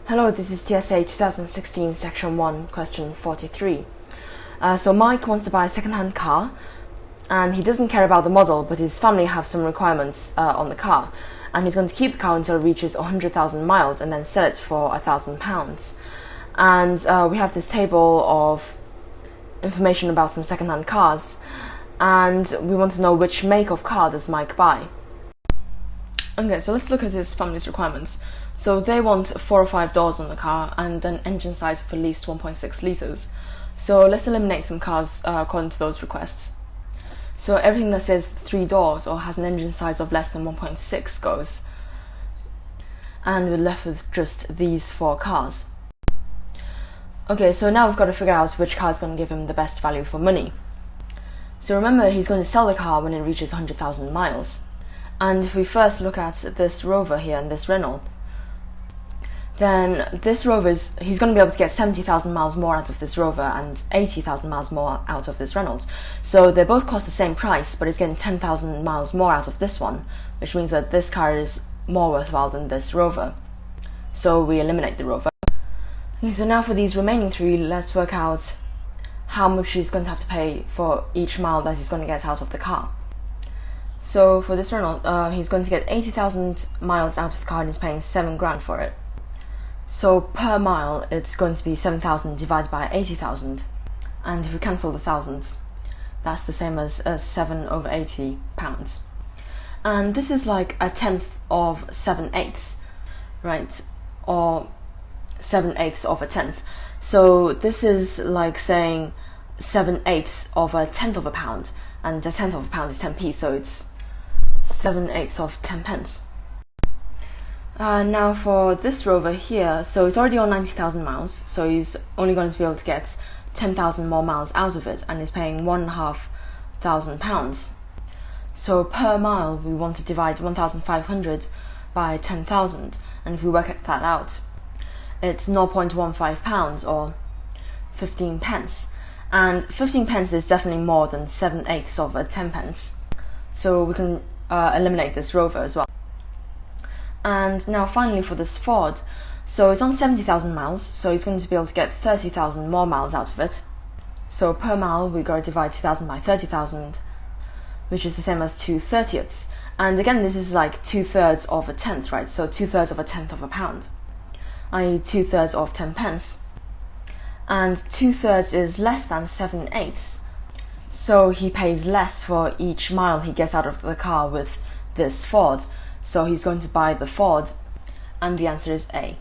Hello, this is TSA 2016 Section 1, question 43. So Mike wants to buy a second-hand car, and he doesn't care about the model, but his family have some requirements on the car, and he's going to keep the car until it reaches 100,000 miles and then sell it for £1,000. And we have this table of information about some second-hand cars, and we want to know which make of car does Mike buy. Okay, so let's look at his family's requirements. So they want 4 or 5 doors on the car and an engine size of at least 1.6 litres. So let's eliminate some cars according to those requests. So everything that says 3 doors or has an engine size of less than 1.6 goes. And we're left with just these 4 cars. Okay, so now we've got to figure out which car is going to give him the best value for money. So remember, he's going to sell the car when it reaches 100,000 miles. And if we first look at this Rover here and this Renault, then this Rover he's going to be able to get 70,000 miles more out of this Rover and 80,000 miles more out of this Renault. So they both cost the same price, but he's getting 10,000 miles more out of this one, which means that this car is more worthwhile than this Rover. So we eliminate the Rover. Okay, so now for these remaining 3, let's work out how much he's going to have to pay for each mile that he's going to get out of the car. So for this Renault, he's going to get 80,000 miles out of the car and he's paying £7,000 for it. So per mile, it's going to be 7,000 divided by 80,000. And if we cancel the thousands, that's the same as 7 over 80 pounds. And this is like a tenth of 7/8, right? Or 7/8 of a tenth. So this is like saying 7/8 of a tenth of a pound. And a tenth of a pound is 10p, so it's 7/8 of 10 pence. Now for this Rover here, so it's already on 90,000 miles, so he's only going to be able to get 10,000 more miles out of it, and he's paying £1,500. So per mile we want to divide 1,500 by 10,000, and if we work that out, it's £0.15 or 15 pence. And 15 pence is definitely more than 7/8 of a 10 pence, so we can eliminate this Rover as well. And now finally for this Ford, so it's on 70,000 miles, so he's going to be able to get 30,000 more miles out of it. So per mile we got to divide 2,000 by 30,000, which is the same as 2/30ths. And again, this is like 2/3 of a tenth, right? So 2/3 of a tenth of a pound, i.e. 2/3 of 10 pence. And 2/3 is less than 7/8, so he pays less for each mile he gets out of the car with this Ford. So he's going to buy the Ford, and the answer is A.